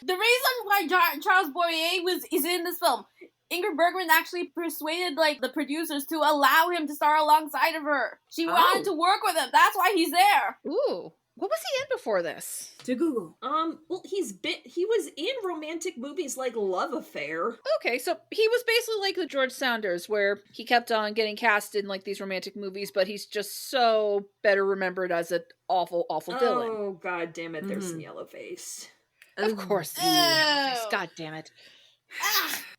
S3: The reason why Charles Boyer is in this film, Ingrid Bergman actually persuaded, like, the producers to allow him to star alongside of her. She wanted to work with him. That's why he's there.
S4: Ooh. What was he in before this?
S5: To Google.
S2: Well, he was in romantic movies like Love Affair.
S4: Okay, so he was basically like the George Saunders, where he kept on getting cast in like these romantic movies, but he's just so better remembered as an awful, awful villain.
S2: Oh, god damn it, there's some yellow face.
S4: Of course, god damn it.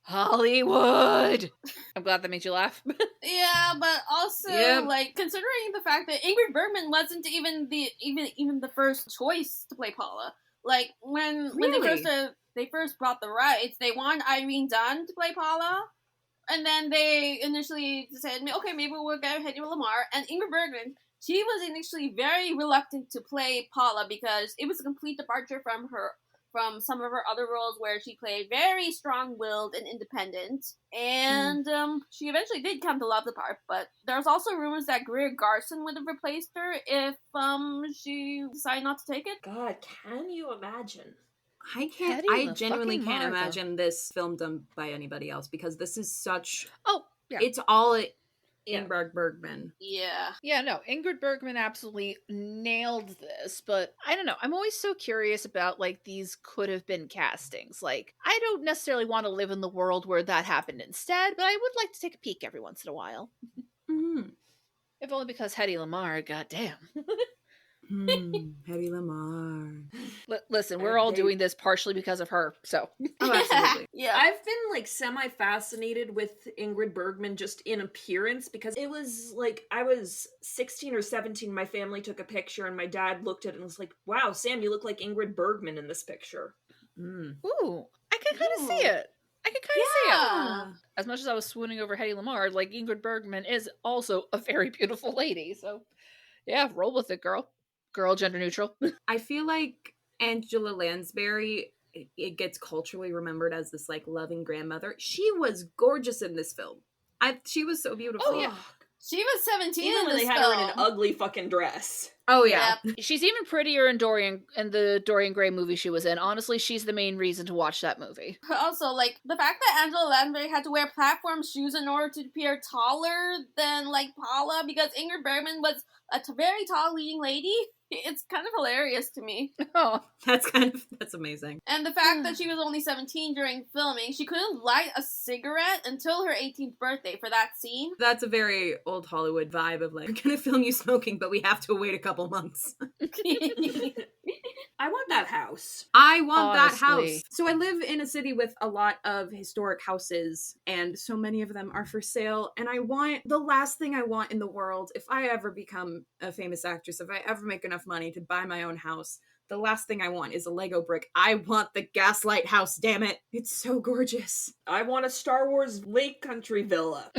S4: Hollywood! I'm glad that made you laugh.
S3: Yeah, but also, like, considering the fact that Ingrid Bergman wasn't even the first choice to play Paula. Like, when they first brought the rights, they wanted Irene Dunne to play Paula, and then they initially said, okay, maybe we'll get Hedy Lamarr, and Ingrid Bergman, she was initially very reluctant to play Paula because it was a complete departure from some of her other roles where she played very strong-willed and independent. And she eventually did come to love the part, but there's also rumors that Greer Garson would have replaced her if she decided not to take it.
S2: God, can you imagine?
S5: I genuinely can't imagine this film done by anybody else, because this is such...
S4: Oh, yeah.
S5: It's all Ingrid Bergman.
S3: Yeah.
S4: Yeah, no, Ingrid Bergman absolutely nailed this, but I don't know. I'm always so curious about, like, these could have been castings. Like, I don't necessarily want to live in the world where that happened instead, but I would like to take a peek every once in a while. If only because Hedy Lamarr, goddamn.
S5: Hedy Lamarr.
S4: Listen, we're all doing this partially because of her, so.
S5: Oh, absolutely.
S2: Yeah, I've been, like, semi-fascinated with Ingrid Bergman just in appearance, because it was, like, I was 16 or 17, my family took a picture, and my dad looked at it and was like, wow, Sam, you look like Ingrid Bergman in this picture.
S4: Ooh, I can kind of see it. I can kind of see it. As much as I was swooning over Hedy Lamarr, like, Ingrid Bergman is also a very beautiful lady, so yeah, roll with it, girl. Girl, gender neutral.
S5: I feel like Angela Lansbury, it gets culturally remembered as this, like, loving grandmother. She was gorgeous in this film. She was so beautiful.
S4: Oh, yeah.
S3: She was 17
S2: even when they had her in an ugly fucking dress.
S5: Oh, yeah.
S4: She's even prettier in the Dorian Gray movie she was in. Honestly, she's the main reason to watch that movie.
S3: Also, like, the fact that Angela Lansbury had to wear platform shoes in order to appear taller than, like, Paula, because Ingrid Bergman was a very tall leading lady, it's kind of hilarious to me.
S4: Oh,
S5: that's amazing.
S3: And the fact that she was only 17 during filming, she couldn't light a cigarette until her 18th birthday for that scene.
S5: That's a very old Hollywood vibe of, like, we're gonna film you smoking, but we have to wait a couple months.
S2: I want that house.
S5: I want that
S4: Honestly.
S5: house. So I live in a city with a lot of historic houses, and so many of them are for sale. And the last thing I want in the world, if I ever become a famous actress, if I ever make enough money to buy my own house, the last thing I want is a Lego brick. I want the Gaslight house, damn it. It's so gorgeous.
S2: I want a Star Wars Lake Country villa.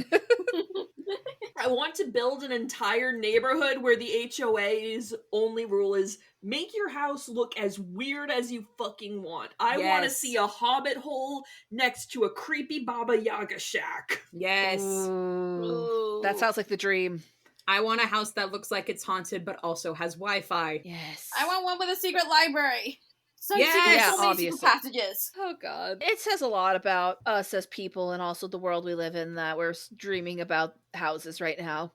S2: I want to build an entire neighborhood where the HOA's only rule is make your house look as weird as you fucking want. I want to see a hobbit hole next to a creepy Baba Yaga shack.
S5: Yes.
S4: Ooh. That sounds like the dream.
S5: I want a house that looks like it's haunted but also has Wi-Fi.
S4: Yes.
S3: I want one with a secret library.
S4: Obviously.
S3: Secret passages.
S4: Oh god. It says a lot about us as people and also the world we live in that we're dreaming about houses right now.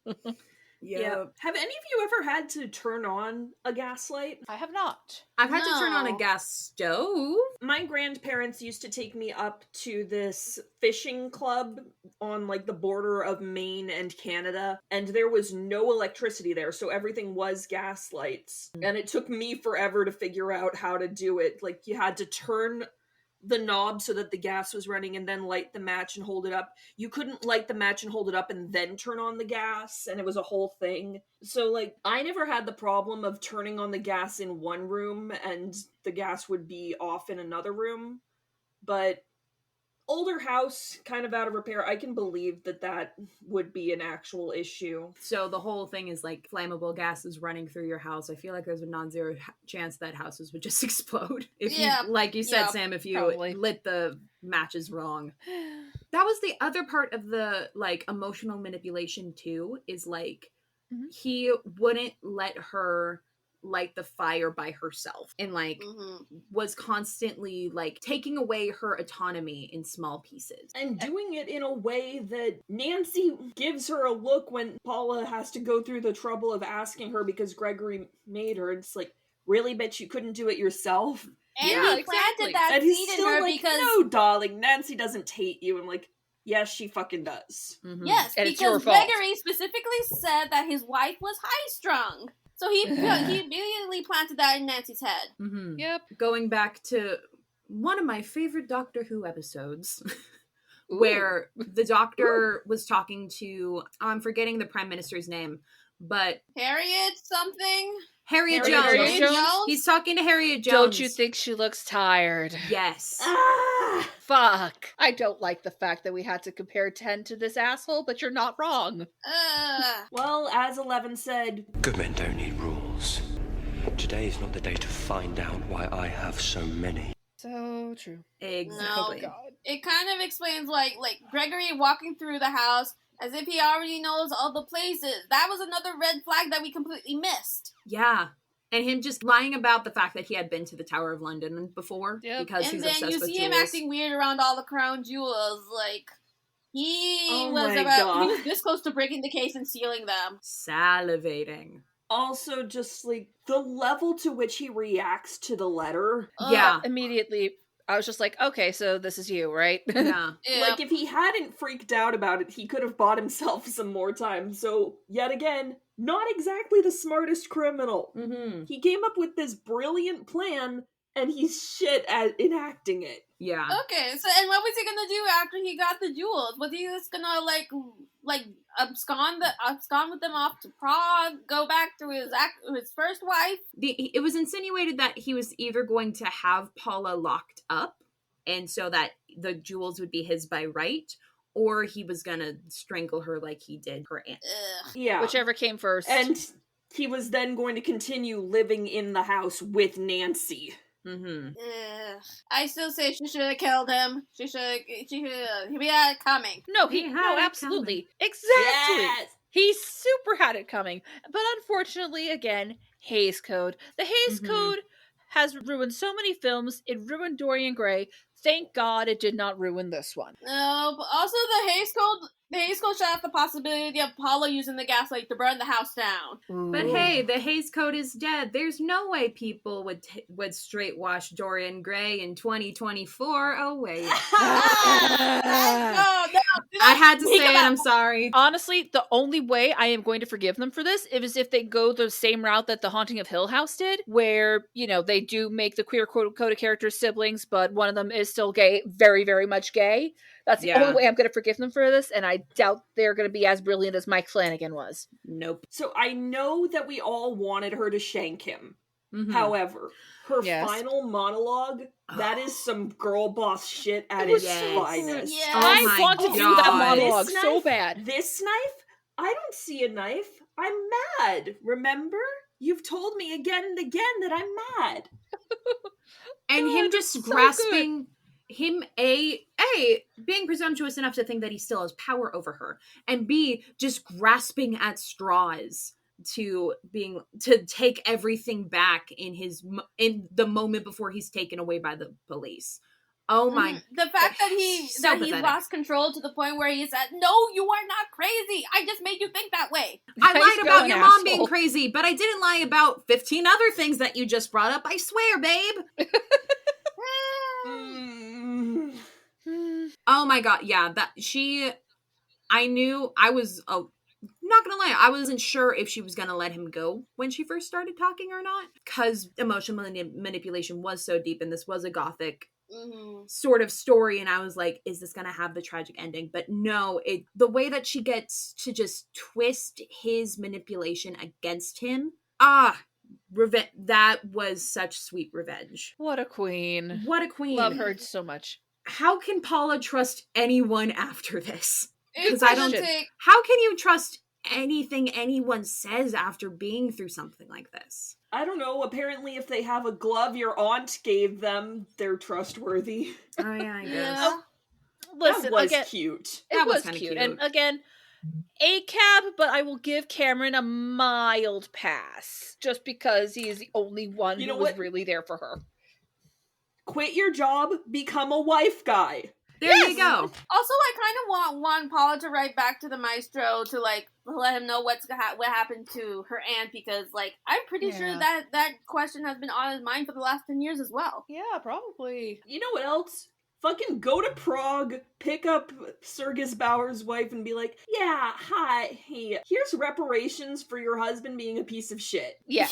S2: Yeah. Have any of you ever had to turn on a gas light?
S4: I have not.
S5: I've had to turn on a gas stove.
S2: My grandparents used to take me up to this fishing club on, like, the border of Maine and Canada, and there was no electricity there, so everything was gas lights. And it took me forever to figure out how to do it. Like, you had to turn the knob so that the gas was running and then light the match and hold it up. You couldn't light the match and hold it up and then turn on the gas, and it was a whole thing. So, like, I never had the problem of turning on the gas in one room and the gas would be off in another room, but older house, kind of out of repair, I can believe that would be an actual issue.
S5: So the whole thing is, like, flammable gases running through your house. I feel like there's a non-zero chance that houses would just explode. If you, like you said, Sam, if you lit the matches wrong. That was the other part of the, like, emotional manipulation too, is, like, he wouldn't let her light the fire by herself, and, like, was constantly, like, taking away her autonomy in small pieces
S2: and doing it in a way that Nancy gives her a look when Paula has to go through the trouble of asking her because Gregory made her. It's like, really, bitch, you couldn't do it yourself?
S3: And
S4: Yeah,
S3: he planted
S4: exactly.
S3: that
S2: And he's
S3: seed in
S2: still
S3: her
S2: like,
S3: because
S2: no, darling, Nancy doesn't hate you. I'm like, yes, she fucking does.
S3: yes,
S4: And it's your
S3: because
S4: fault.
S3: Gregory specifically said that his wife was high strung. So he immediately planted that in Nancy's head.
S4: Yep.
S5: Going back to one of my favorite Doctor Who episodes,
S4: Ooh.
S5: where the Doctor was talking to, I'm forgetting the Prime Minister's name, but
S3: Harriet something?
S5: Harriet
S4: Harriet
S5: Jones.
S4: Jones?
S5: He's talking to Harriet Jones.
S4: Don't you think she looks tired?
S5: Yes.
S2: Ah!
S4: Fuck. I don't like the fact that we had to compare 10 to this asshole, but you're not wrong.
S2: Well, as 11 said,
S7: Good men don't need rules. Today is not the day to find out why I have so many.
S4: So true.
S5: Exactly.
S3: No. It kind of explains, like Gregory walking through the house as if he already knows all the places. That was another red flag that we completely missed.
S5: Yeah. And him just lying about the fact that he had been to the Tower of London before, because
S3: And
S5: he's
S3: then
S5: obsessed
S3: you
S5: with
S3: see
S5: jewels.
S3: him acting weird around all the crown jewels. Like, he
S2: Oh
S3: was
S2: my God.
S3: he was this close to breaking the case and stealing them.
S5: Salivating.
S2: also just like the level to which he reacts to the letter.
S5: Yeah.
S4: Immediately, I was just like, okay, so this is you, right?
S5: Yeah.
S2: Like, if he hadn't freaked out about it, he could have bought himself some more time. So, yet again, not exactly the smartest criminal. He came up with this brilliant plan, and he's shit at enacting it.
S5: Yeah.
S3: Okay, so and what was he gonna do after he got the jewels? Was he just gonna like abscond with them off to Prague, go back to his first wife?
S5: It was insinuated that he was either going to have Paula locked up, and so that the jewels would be his by right, or he was gonna strangle her like he did her aunt.
S2: Yeah.
S4: Whichever came first.
S2: And he was then going to continue living in the house with Nancy.
S3: I still say she should have killed him. He had it coming.
S4: No,
S5: He had it
S4: absolutely. Exactly.
S2: Yes!
S4: He super had it coming. But unfortunately, again, Hays Code. The Hays Code has ruined so many films. It ruined Dorian Gray. Thank God it did not ruin this one.
S3: No, but also the Hays Code shut out the possibility of Paula using the gaslight to burn the house down.
S5: But hey, the Hays Code is dead. There's no way people would straight wash Dorian Gray in 2024. Oh wait.
S3: No,
S5: I had to say it, I'm sorry.
S4: Honestly, the only way I am going to forgive them for this is if they go the same route that The Haunting of Hill House did, where, they do make the queer coded characters siblings, but one of them is still gay, very, very much gay. That's the only way I'm going to forgive them for this, and I doubt they're going to be as brilliant as Mike Flanagan was.
S5: Nope.
S2: So I know that we all wanted her to shank him. However, her final monologue, that is some girl boss shit at its finest.
S3: Yes.
S4: I want to do that monologue so bad.
S2: This knife? I don't see a knife. I'm mad. Remember? You've told me again and again that I'm mad.
S5: And him just grasping... Him, being presumptuous enough to think that he still has power over her, and B, just grasping at straws to take everything back in the moment before he's taken away by the police. Oh my!
S3: The fact that he lost control to the point where he said, "No, you are not crazy. I just made you think that way."
S5: I lied about your mom being crazy, but I didn't lie about 15 other things that you just brought up. I swear, babe. Oh my god, yeah, I knew, I was, not gonna lie, I wasn't sure if she was gonna let him go when she first started talking or not, because emotional manipulation was so deep, and this was a gothic sort of story, and I was like, is this gonna have the tragic ending? But no, the way that she gets to just twist his manipulation against him, that was such sweet revenge.
S4: What a queen.
S5: What a queen.
S4: Love her so much.
S5: How can Paula trust anyone after this? Because
S3: How
S5: can you trust anything anyone says after being through something like this?
S2: I don't know. Apparently, if they have a glove your aunt gave them, they're trustworthy.
S5: Oh yeah, I guess.
S3: Yeah.
S4: Listen,
S2: that was
S4: again,
S2: cute.
S4: It was
S5: kinda
S4: cute. And again, a cab, but I will give Cameron a mild pass. Just because he is the only one who was really there for her.
S2: Quit your job, become a wife guy.
S5: There you go.
S3: Also, I kind of want Paula to write back to the maestro to, like, let him know what happened to her aunt, because, like, I'm pretty sure that question has been on his mind for the last 10 years as well.
S4: Yeah, probably.
S2: You know what else? Fucking go to Prague, pick up Sergis Bauer's wife and be like, yeah, hi, hey, here's reparations for your husband being a piece of shit.
S4: Yeah.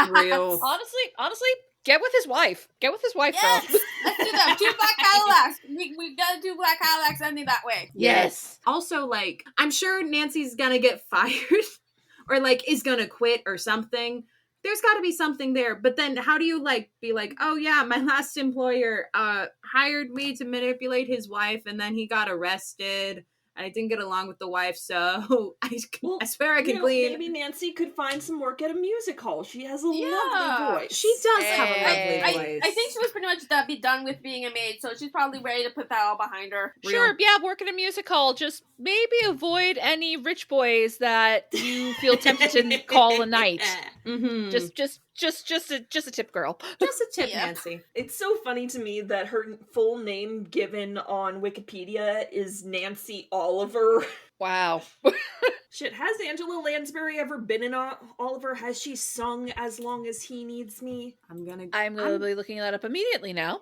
S5: Real.
S4: Honestly, get with his wife. Get with his wife,
S3: Yes!
S4: girl.
S3: Let's do that. 2 black Cadillacs. We gotta do black Cadillacs ending that way.
S4: Yes.
S5: Also, like, I'm sure Nancy's gonna get fired or, like, is gonna quit or something. There's got to be something there. But then how do you, like, be like, oh, yeah, my last employer hired me to manipulate his wife, and then he got arrested, and I didn't get along with the wife, so I swear I can clean.
S2: Maybe Nancy could find some work at a music hall. She has a lovely voice.
S5: She does have a lovely voice.
S3: I think she was pretty much be done with being a maid, so she's probably ready to put that all behind her.
S4: Sure, yeah, work at a music hall. Just maybe avoid any rich boys that you feel tempted to call a night.
S5: Mm-hmm.
S4: Just a tip, girl.
S5: Just a tip, Nancy.
S2: It's so funny to me that her full name given on Wikipedia is Nancy Oliver.
S4: Wow.
S2: Shit, has Angela Lansbury ever been in Oliver? Has she sung As Long As He Needs Me?
S4: I'm gonna be looking that up immediately now.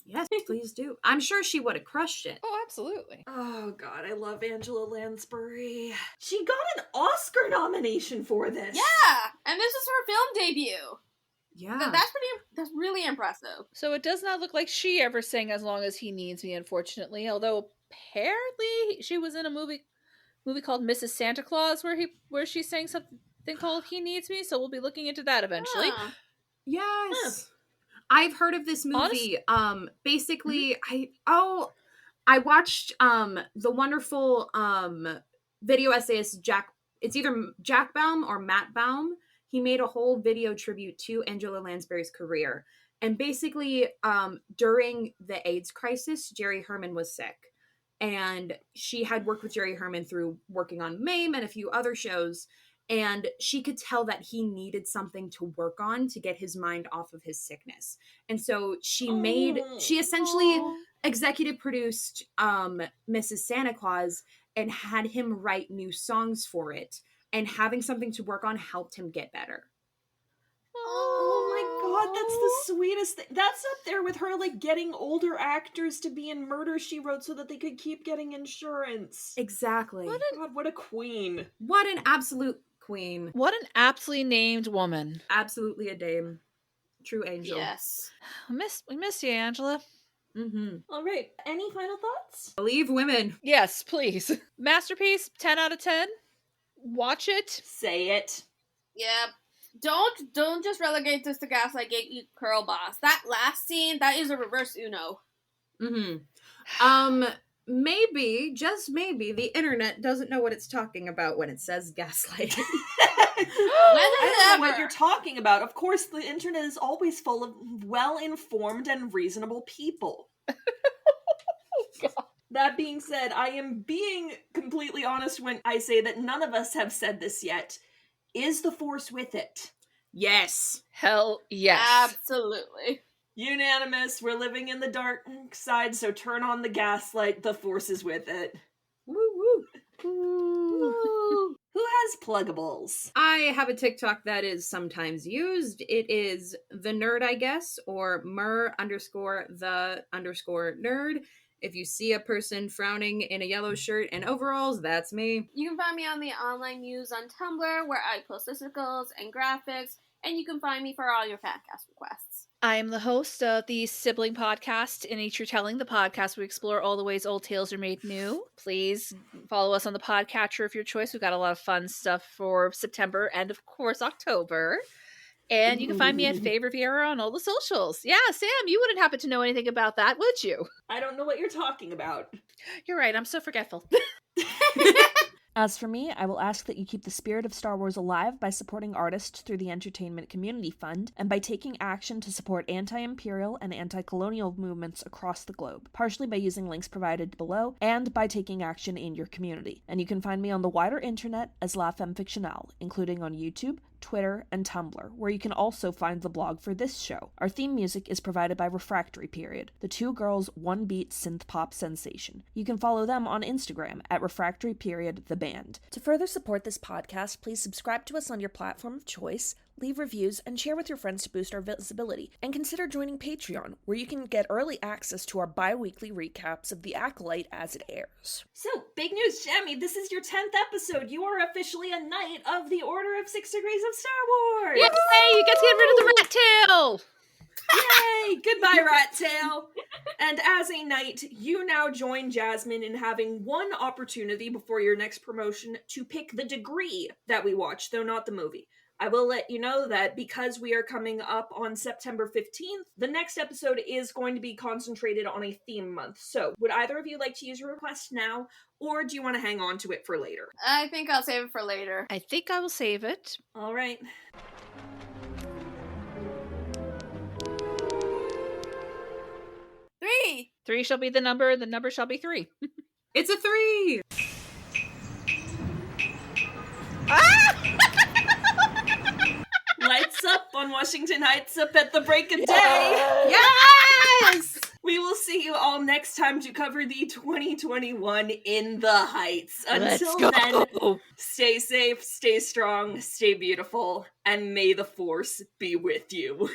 S5: Yes, please do. I'm sure she would have crushed it.
S4: Oh, absolutely.
S2: Oh god, I love Angela Lansbury. She got an Oscar nomination for this.
S3: Yeah, and this is her film debut.
S5: Yeah.
S3: That's really impressive.
S4: So it does not look like she ever sang As Long As He Needs Me, unfortunately, although apparently she was in a movie called Mrs. Santa Claus where she sang something called He Needs Me, so we'll be looking into that eventually.
S5: Yes. I've heard of this movie. Basically, I watched the wonderful video essayist it's either Jack Baum or Matt Baum. He made a whole video tribute to Angela Lansbury's career. And basically, during the AIDS crisis, Jerry Herman was sick. And she had worked with Jerry Herman through working on MAME and a few other shows. And she could tell that he needed something to work on to get his mind off of his sickness. And so she essentially executive produced Mrs. Santa Claus and had him write new songs for it. And having something to work on helped him get better.
S2: Oh my god, that's the sweetest thing. That's up there with her, like, getting older actors to be in Murder, She Wrote so that they could keep getting insurance.
S5: Exactly.
S2: What a queen.
S5: What an absolute queen.
S4: What an aptly named woman.
S5: Absolutely a dame. True angel.
S3: Yes.
S4: We miss you, Angela.
S5: Mm-hmm.
S2: All right. Any final thoughts?
S5: Believe women.
S4: Yes, please. Masterpiece, 10 out of 10. Watch it.
S2: Say it.
S3: Yep. Don't just relegate this to Gaslight, Gatekeep, Girlboss. That last scene, that is a reverse Uno.
S5: Mm-hmm. Maybe, just maybe, the internet doesn't know what it's talking about when it says gaslighting.
S2: I don't know what you're talking about. Of course, the internet is always full of well-informed and reasonable people.
S4: God.
S2: That being said, I am being completely honest when I say that none of us have said this yet. Is the Force with it?
S5: Yes.
S4: Hell yes.
S3: Absolutely.
S2: Unanimous. We're living in the dark side, so turn on the gaslight. The Force is with it.
S5: Woo woo.
S2: Woo. Who has Pluggables?
S5: I have a TikTok that is sometimes used. It is the nerd, I guess, or mer_the_nerd. If you see a person frowning in a yellow shirt and overalls, that's me.
S3: You can find me on the online news on Tumblr, where I post listicles and graphics, and you can find me for all your podcast requests.
S4: I am the host of the sibling podcast, In Each Retelling, the podcast where we explore all the ways old tales are made new. Please follow us on the podcatcher of your choice. We've got a lot of fun stuff for September and, of course, October. And you can find me at Favor Vieira on all the socials. Yeah, Sam, you wouldn't happen to know anything about that, would you?
S2: I don't know what you're talking about.
S4: You're right, I'm so forgetful.
S1: As for me, I will ask that you keep the spirit of Star Wars alive by supporting artists through the Entertainment Community Fund, and by taking action to support anti-imperial and anti-colonial movements across the globe, partially by using links provided below, and by taking action in your community. And you can find me on the wider internet as La Femme Fictionale, including on YouTube, Twitter, and Tumblr, where you can also find the blog for this show. Our theme music is provided by Refractory Period, the two girls' one-beat synth-pop sensation. You can follow them on Instagram at Refractory Period the band. To further support this podcast, please subscribe to us on your platform of choice, leave reviews, and share with your friends to boost our visibility. And consider joining Patreon, where you can get early access to our bi-weekly recaps of The Acolyte as it airs.
S2: So, big news, Shami, this is your 10th episode. You are officially a knight of the Order of 6 Degrees of Star Wars!
S4: Yay! You get to get rid of the rat tail!
S2: Yay! Goodbye, Rat Tail! And as a knight, you now join Jasmine in having one opportunity before your next promotion to pick the degree that we watch, though not the movie. I will let you know that because we are coming up on September 15th, the next episode is going to be concentrated on a theme month. So, would either of you like to use your request now, or do you want to hang on to it for later?
S3: I think I'll save it for later.
S4: I think I will save it.
S2: All right.
S3: Three!
S4: 3 shall be the number shall be 3.
S5: It's a 3!
S2: Lights up on Washington Heights up at the break of day!
S5: Yes!
S2: We will see you all next time to cover the 2021 In the Heights. Until then, stay safe, stay strong, stay beautiful, and may the Force be with you.